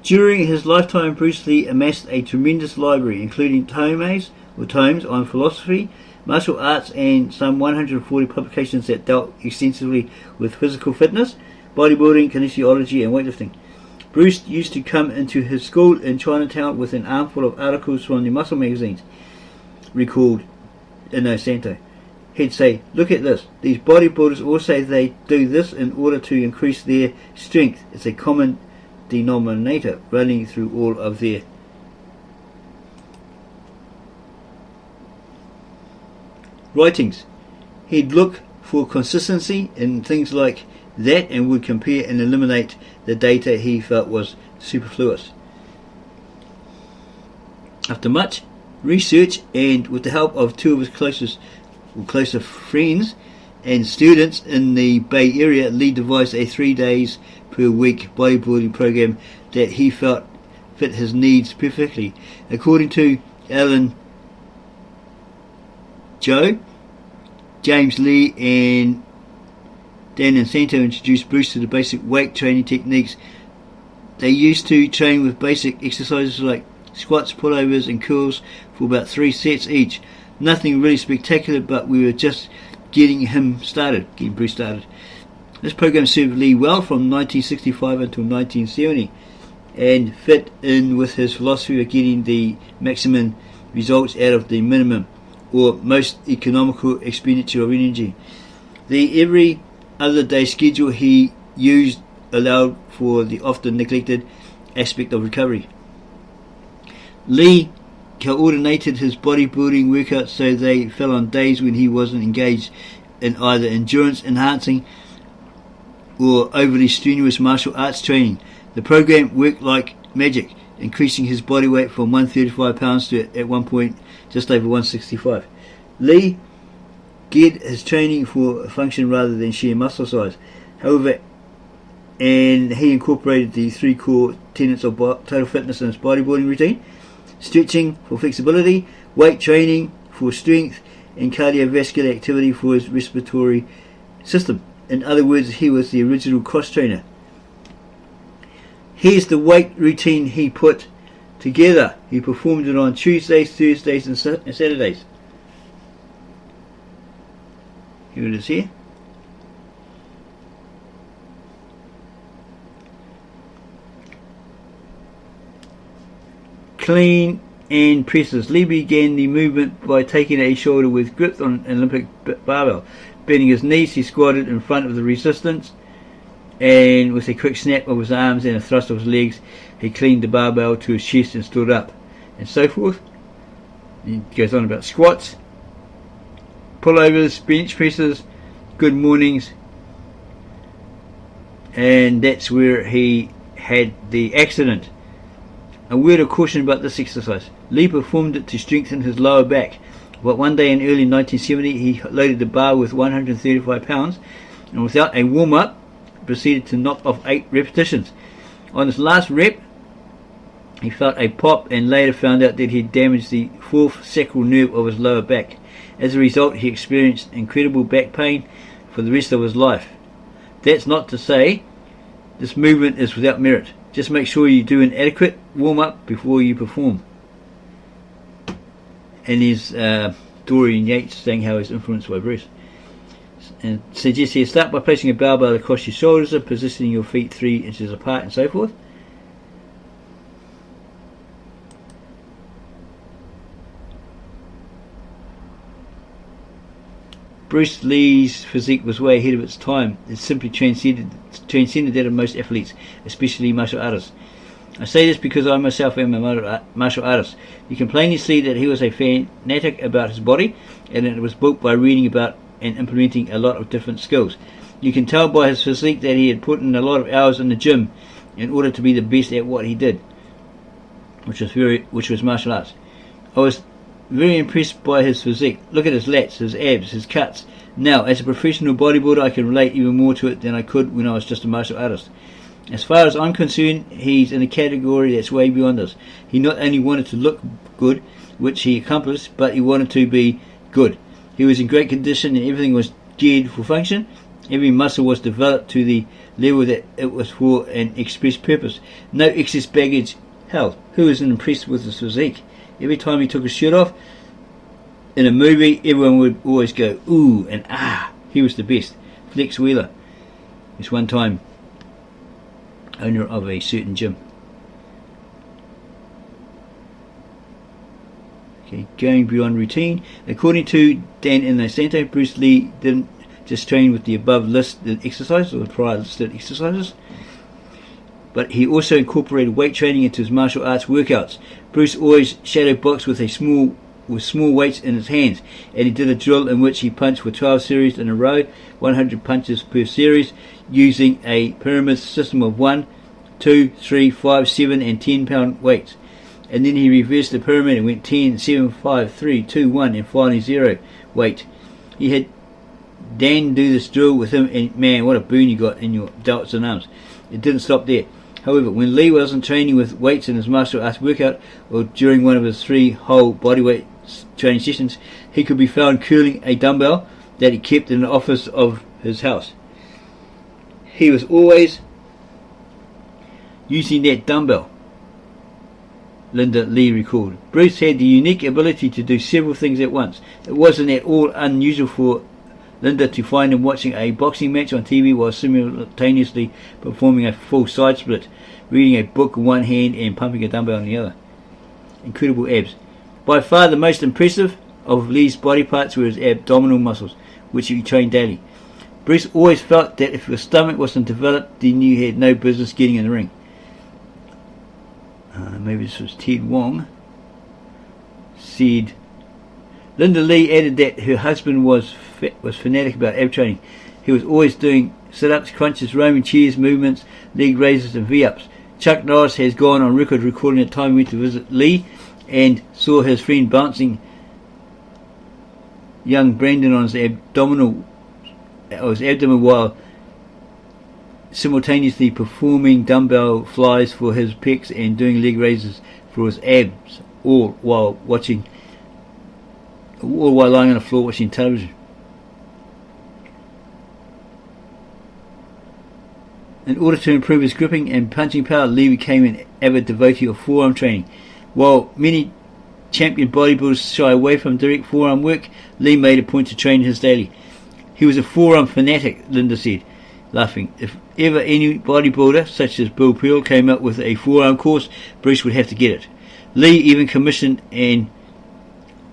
During his lifetime, Bruce Lee amassed a tremendous library, including tomes on philosophy, martial arts, and some 140 publications that dealt extensively with physical fitness, bodybuilding, kinesiology, and weightlifting. Bruce used to come into his school in Chinatown with an armful of articles from the muscle magazines, recalled Santo. He'd say, "Look at this. These bodybuilders all say they do this in order to increase their strength. It's a common denominator running through all of their writings." He'd look for consistency in things like that and would compare and eliminate the data he felt was superfluous. After much research and with the help of two of his closer friends and students in the Bay Area, Lee devised a 3 days per week bodybuilding program that he felt fit his needs perfectly. According to Alan Joe, James Lee and Dan Santo introduced Bruce to the basic weight training techniques. They used to train with basic exercises like squats, pullovers and curls for about 3 sets each. Nothing really spectacular, but we were just getting Bruce started. This program served Lee well from 1965 until 1970 and fit in with his philosophy of getting the maximum results out of the minimum or most economical expenditure of energy. The every other day schedule he used allowed for the often neglected aspect of recovery. Lee coordinated his bodybuilding workouts so they fell on days when he wasn't engaged in either endurance enhancing or overly strenuous martial arts training. The program worked like magic, increasing his body weight from 135 pounds to at one point just over 165. Lee geared his training for function rather than sheer muscle size. However, and he incorporated the 3 core tenets of total fitness in his bodybuilding routine: stretching for flexibility, weight training for strength, and cardiovascular activity for his respiratory system. In other words, he was the original cross trainer. Here's the weight routine he put together. He performed it on Tuesdays, Thursdays and Saturdays. Here it is here. Clean and presses. Lee began the movement by taking a shoulder width grip on an Olympic barbell. Bending his knees, he squatted in front of the resistance, and with a quick snap of his arms and a thrust of his legs, he cleaned the barbell to his chest and stood up, and so forth. He goes on about squats, pullovers, bench presses, good mornings, and that's where he had the accident. A word of caution about this exercise. Lee performed it to strengthen his lower back, but one day in early 1970 he loaded the bar with 135 pounds and without a warm-up proceeded to knock off 8 repetitions. On his last rep he felt a pop and later found out that he had damaged the 4th sacral nerve of his lower back. As a result, he experienced incredible back pain for the rest of his life. That's not to say this movement is without merit. Just make sure you do an adequate warm-up before you perform. And there's Dorian Yates saying how he's influenced by Bruce. And suggests here, start by placing a barbell across your shoulders and positioning your feet 3 inches apart and so forth. Bruce Lee's physique was way ahead of its time. It simply transcended that of most athletes, especially martial artists. I say this because I myself am a martial artist. You can plainly see that he was a fanatic about his body, and it was built by reading about and implementing a lot of different skills. You can tell by his physique that he had put in a lot of hours in the gym in order to be the best at what he did, which was martial arts. I was very impressed by his physique. Look at his lats, his abs, his cuts. Now, as a professional bodybuilder, I can relate even more to it than I could when I was just a martial artist. As far as I'm concerned, he's in a category that's way beyond us. He not only wanted to look good, which he accomplished, but he wanted to be good. He was in great condition and everything was geared for function. Every muscle was developed to the level that it was for an express purpose. No excess baggage held. Who isn't impressed with his physique? Every time he took his shirt off in a movie, everyone would always go, ooh and ah. He was the best. Flex Wheeler is one time owner of a certain gym. Okay, going beyond routine. According to Dan Inosanto, Bruce Lee didn't just train with the above listed exercises or the prior listed exercises, but he also incorporated weight training into his martial arts workouts. Bruce always shadow boxed with small weights in his hands, and he did a drill in which he punched for 12 series in a row, 100 punches per series, using a pyramid system of 1, 2, 3, 5, 7 and 10 pound weights. And then he reversed the pyramid and went 10, 7, 5, 3, 2, 1 and finally 0 weight. He had Dan do this drill with him, and man, what a boon you got in your delts and arms. It didn't stop there. However, when Lee wasn't training with weights in his martial arts workout or during one of his 3 whole bodyweight training sessions, he could be found curling a dumbbell that he kept in the office of his house. He was always using that dumbbell, Linda Lee recalled. Bruce had the unique ability to do several things at once. It wasn't at all unusual for Linda to find him watching a boxing match on TV while simultaneously performing a full side split, reading a book in one hand and pumping a dumbbell in the other. Incredible abs. By far the most impressive of Lee's body parts were his abdominal muscles, which he trained daily. Bruce always felt that if your stomach wasn't developed, then you had no business getting in the ring. Maybe this was Ted Wong. Said Linda Lee added that her husband was fanatic about ab training. He was always doing sit-ups, crunches, Roman chairs, movements, leg raises and V-ups. Chuck Norris has gone on record recalling the time he went to visit Lee and saw his friend bouncing young Brandon on his abdomen while simultaneously performing dumbbell flies for his pecs and doing leg raises for his abs, all while lying on the floor watching television. In order to improve his gripping and punching power, Lee became an avid devotee of forearm training. While many champion bodybuilders shy away from direct forearm work, Lee made a point to train his daily. He was a forearm fanatic, Linda said, laughing. If ever any bodybuilder, such as Bill Pearl, came up with a forearm course, Bruce would have to get it. Lee even commissioned an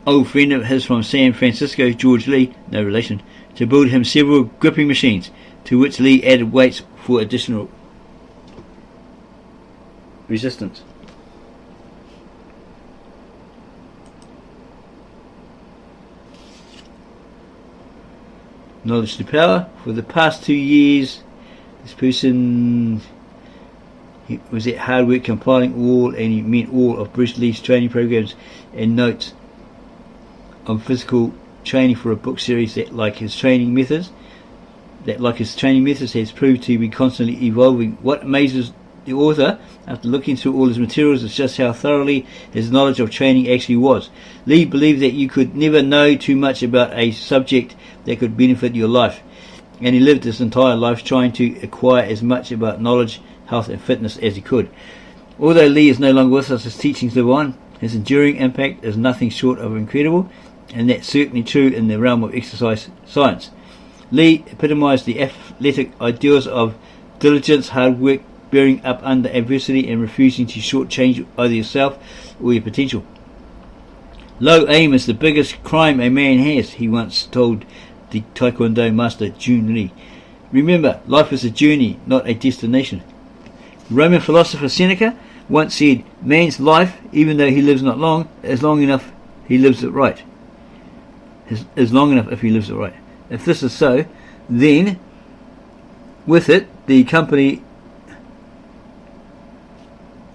old friend of his from San Francisco, George Lee, no relation, to build him several gripping machines, to which Lee added weights for additional resistance. Knowledge to power. For the past 2 years, this person was at hard work compiling all, and he meant all, of Bruce Lee's training programs and notes on physical training for a book series that, like his training methods, has proved to be constantly evolving. What amazes the author, after looking through all his materials, is just how thoroughly his knowledge of training actually was. Lee believed that you could never know too much about a subject that could benefit your life, and he lived his entire life trying to acquire as much about knowledge, health and fitness as he could. Although Lee is no longer with us, his teachings live on. His enduring impact is nothing short of incredible, and that's certainly true in the realm of exercise science. Lee epitomized the athletic ideals of diligence, hard work, bearing up under adversity and refusing to shortchange either yourself or your potential. Low aim is the biggest crime a man has, he once told the Taekwondo master Jun Lee. Remember, life is a journey, not a destination. Roman philosopher Seneca once said, man's life, even though he lives not long, is long enough he lives it right. Is long enough if he lives it right. If this is so, then with it, the company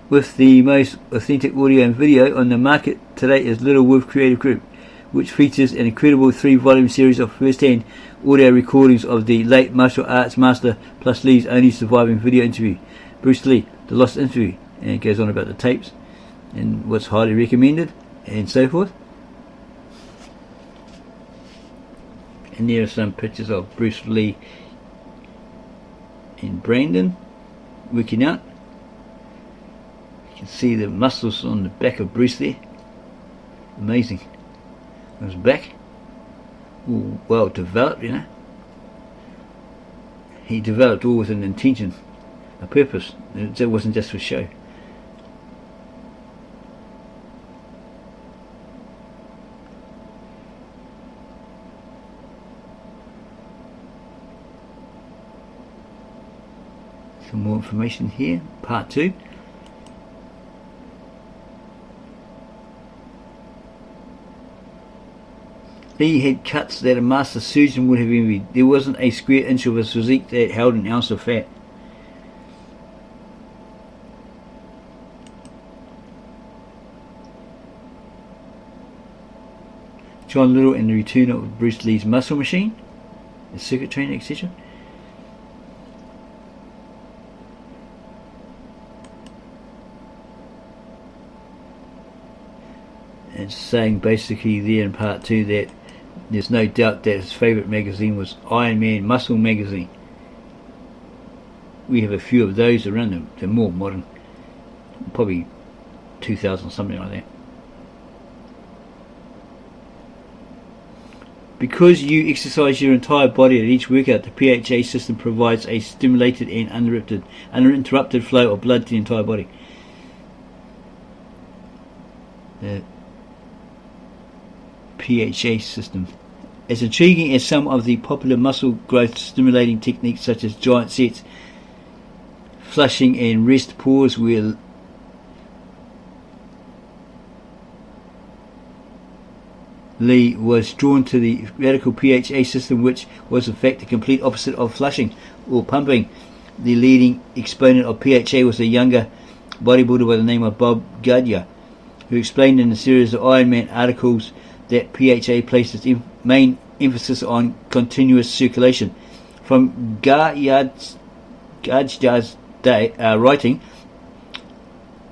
with the most authentic audio and video on the market today is Little Wolf Creative Group, which features an incredible 3-volume series of first-hand audio recordings of the late martial arts master plus Lee's only surviving video interview, Bruce Lee, The Lost Interview, and it goes on about the tapes and what's highly recommended and so forth. And there are some pictures of Bruce Lee and Brandon working out. You can see the muscles on the back of Bruce there. Amazing. On his back. All well developed, you know. He developed all with an intention, a purpose. It wasn't just for show. Some more information here, part 2. Lee had cuts that a master surgeon would have envied. There wasn't a square inch of his physique that held an ounce of fat. John Little and the return of Bruce Lee's muscle machine, the circuit trainer, etc. And saying basically there in part 2 that there's no doubt that his favourite magazine was Iron Man Muscle magazine. We have a few of those around them. They're more modern, probably 2000, something like that. Because you exercise your entire body at each workout, the PHA system provides a stimulated and uninterrupted flow of blood to the entire body. The PHA system. As intriguing as some of the popular muscle growth stimulating techniques such as giant sets, flushing and rest pause where Lee was drawn to the radical PHA system, which was in fact the complete opposite of flushing or pumping. The leading exponent of PHA was a younger bodybuilder by the name of Bob Gardner, who explained in a series of Iron Man articles that PHA placed its main emphasis on continuous circulation. From Gardner's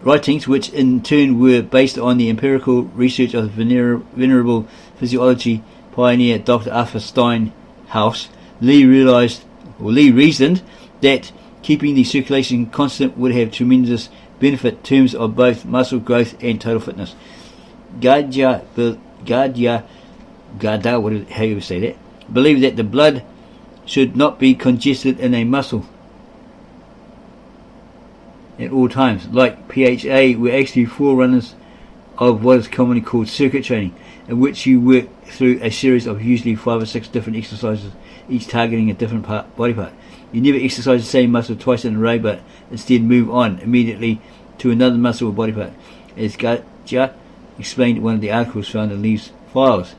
writings, which in turn were based on the empirical research of the venerable physiology pioneer Dr. Arthur Steinhaus, Lee reasoned that keeping the circulation constant would have tremendous benefit in terms of both muscle growth and total fitness. Gardner, how you say that, believed that the blood should not be congested in a muscle at all times. Like PHA, were actually forerunners of what is commonly called circuit training, in which you work through a series of usually 5 or 6 different exercises, each targeting a different body part. You never exercise the same muscle twice in a row, but instead move on immediately to another muscle or body part, as Gardner explained in one of the articles found in Lee's files.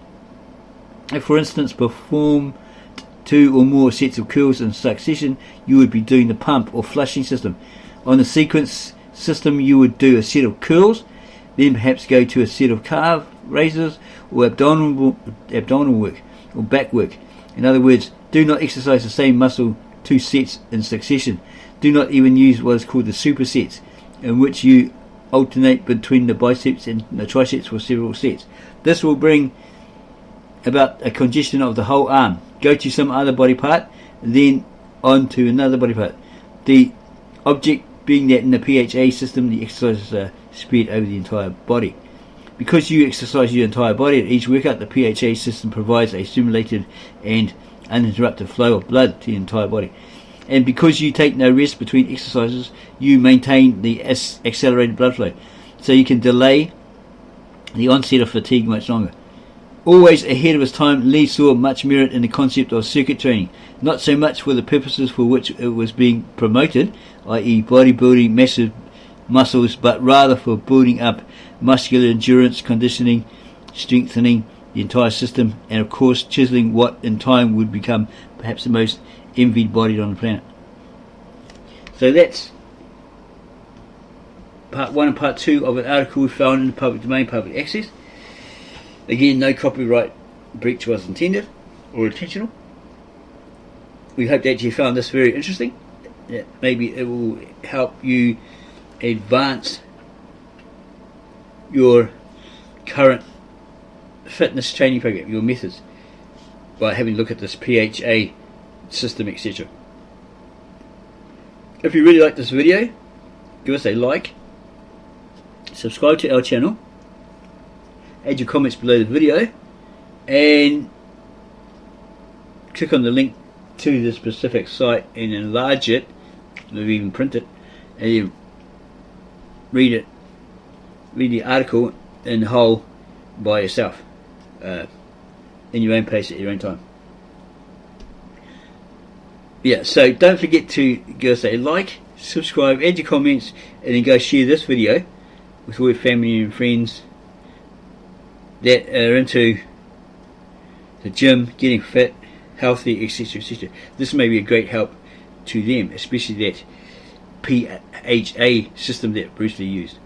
If, for instance, performed 2 or more sets of curls in succession, you would be doing the pump or flushing system. On the sequence system, you would do a set of curls, then perhaps go to a set of calf raises or abdominal work or back work. In other words, do not exercise the same muscle 2 sets in succession. Do not even use what is called the supersets, in which you alternate between the biceps and the triceps for several sets. This will bring about a congestion of the whole arm. Go to some other body part, then on to another body part. The object being that in the PHA system, the exercises are spread over the entire body. Because you exercise your entire body at each workout, the PHA system provides a stimulated and uninterrupted flow of blood to the entire body. And because you take no rest between exercises, you maintain the accelerated blood flow, so you can delay the onset of fatigue much longer. Always ahead of his time, Lee saw much merit in the concept of circuit training, not so much for the purposes for which it was being promoted, i.e. bodybuilding massive muscles, but rather for building up muscular endurance, conditioning, strengthening the entire system, and of course chiseling what in time would become perhaps the most envied body on the planet. So that's part 1 and part 2 of an article we found in the public domain, public access. Again, no copyright breach was intended or intentional. We hope that you found this very interesting. That maybe it will help you advance your current fitness training program, your methods, by having a look at this PHA system, etc. If you really like this video, give us a like, subscribe to our channel, add your comments below the video, and click on the link to the specific site and enlarge it, maybe even print it, and you read the article in whole by yourself, in your own pace at your own time. Yeah, so don't forget to give us a like, subscribe, add your comments, and then go share this video with all your family and friends that are into the gym, getting fit, healthy, etc., etc. This may be a great help to them, especially that PHA system that Bruce Lee used.